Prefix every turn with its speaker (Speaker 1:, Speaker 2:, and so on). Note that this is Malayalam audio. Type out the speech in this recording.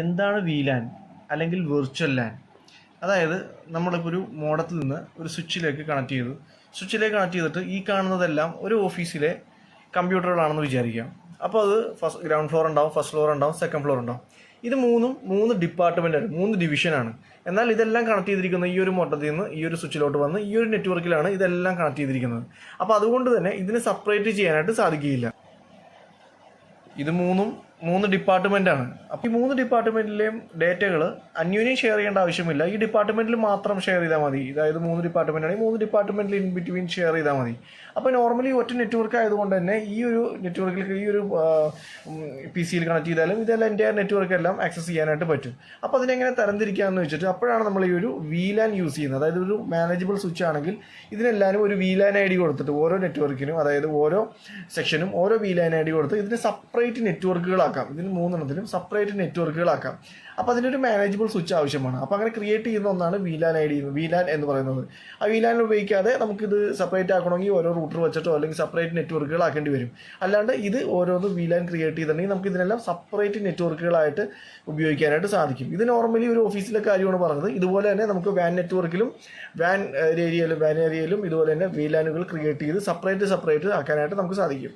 Speaker 1: എന്താണ് VLAN അല്ലെങ്കിൽ വെർച്വൽ ലാൻ? അതായത് നമ്മളിപ്പോൾ ഒരു മോഡത്തിൽ നിന്ന് ഒരു സ്വിച്ചിലേക്ക് കണക്ട് ചെയ്തു. സ്വിച്ചിലേക്ക് കണക്ട് ചെയ്തിട്ട് ഈ കാണുന്നതെല്ലാം ഒരു ഓഫീസിലെ കമ്പ്യൂട്ടറുകളാണെന്ന് വിചാരിക്കാം. അപ്പോൾ അത് ഗ്രൗണ്ട് ഫ്ലോർ ഉണ്ടാവും, ഫസ്റ്റ് ഫ്ലോർ ഉണ്ടാവും, സെക്കൻഡ് ഫ്ലോർ ഉണ്ടാവും. ഇത് മൂന്ന് ഡിപ്പാർട്ട്മെൻറ്റാണ്, 3 ഡിവിഷനാണ്. എന്നാൽ ഇതെല്ലാം കണക്ട് ചെയ്തിരിക്കുന്ന ഈ ഒരു മോട്ടത്തിൽ നിന്ന് ഈ ഒരു സ്വിച്ചിലോട്ട് വന്ന് ഈ ഒരു നെറ്റ്വർക്കിലാണ് ഇതെല്ലാം കണക്ട് ചെയ്തിരിക്കുന്നത്. അപ്പോൾ അതുകൊണ്ട് തന്നെ ഇതിനെ സെപ്പറേറ്റ് ചെയ്യാനായിട്ട് സാധിക്കുകയില്ല. ഇത് മൂന്ന് ഡിപ്പാർട്ട്മെൻറ്റാണ്. അപ്പോൾ ഈ 3 ഡിപ്പാർട്ട്മെൻറ്റിലെയും ഡേറ്റകൾ അന്യോന്യം ഷെയർ ചെയ്യേണ്ട ആവശ്യമില്ല. ഈ ഡിപ്പാർട്ട്മെൻറ്റിൽ മാത്രം ഷെയർ ചെയ്താൽ മതി. അതായത് 3 ഡിപ്പാർട്ട്മെൻറ്റാണെങ്കിൽ 3 ഡിപ്പാർട്ട്മെൻറ്റിൽ ഇൻ ബിറ്റ്വീൻ ഷെയർ ചെയ്താൽ മതി. അപ്പോൾ നോർമലി ഒറ്റ നെറ്റ്വർക്ക് ആയതുകൊണ്ട് തന്നെ ഈ ഒരു നെറ്റ്വർക്കിൽ ഈ ഒരു PC-യിൽ കണക്ട് ചെയ്താലും ഇതെല്ലാം എൻ്റെ നെറ്റ്വർക്ക് എല്ലാം ആക്സസ് ചെയ്യാനായിട്ട് പറ്റും. അപ്പോൾ അതിനെങ്ങനെ തരംതിരിക്കാമെന്ന് വെച്ചിട്ട് അപ്പോഴാണ് നമ്മൾ ഈ ഒരു VLAN യൂസ് ചെയ്യുന്നത്. അതായത് ഒരു മാനേജബിൾ സ്വിച്ച് ആണെങ്കിൽ ഇതിനെല്ലാവരും ഒരു VLAN ID കൊടുത്തിട്ട് ഓരോ നെറ്റ്വർക്കിനും, അതായത് ഓരോ സെക്ഷനും ഓരോ VLAN ID കൊടുത്ത് ഇതിന് സെപ്പറേറ്റ് നെറ്റ്വർക്കുകളാക്കാം. ഇതിന് 3 സെപ്പറേറ്റ് നെറ്റ്വർക്കുകളാക്കാം. അപ്പോൾ അതിനൊരു മാനേജബിൾ സ്വിച്ച് ആവശ്യമാണ്. അപ്പോൾ അങ്ങനെ ക്രിയേറ്റ് ചെയ്യുന്ന ഒന്നാണ് VLAN എന്ന് പറയുന്നത്. ആ VLAN ഉപയോഗിക്കാതെ നമുക്കിത് സെപ്പറേറ്റ് ആക്കണമെങ്കിൽ ഓരോ റൂട്ടർ വെച്ചിട്ടോ അല്ലെങ്കിൽ സെപ്പറേറ്റ് നെറ്റ്വർക്കുകൾ ആക്കേണ്ടി വരും. അല്ലാണ്ട് ഇത് ഓരോന്ന് VLAN ക്രിയേറ്റ് ചെയ്തിട്ടുണ്ടെങ്കിൽ നമുക്ക് ഇതിനെല്ലാം സെപ്പറേറ്റ് നെറ്റ്വർക്കുകളായിട്ട് ഉപയോഗിക്കാനായിട്ട് സാധിക്കും. ഇത് നോർമലി ഒരു ഓഫീസിലെ കാര്യമാണ് പറഞ്ഞത്. ഇതുപോലെ തന്നെ നമുക്ക് വാൻ നെറ്റ്വർക്കിലും വാൻ ഏരിയയിലും ഇതുപോലെ തന്നെ VLANകൾ ക്രിയേറ്റ് ചെയ്ത് സെപ്പറേറ്റ് ആക്കാനായിട്ട് നമുക്ക് സാധിക്കും.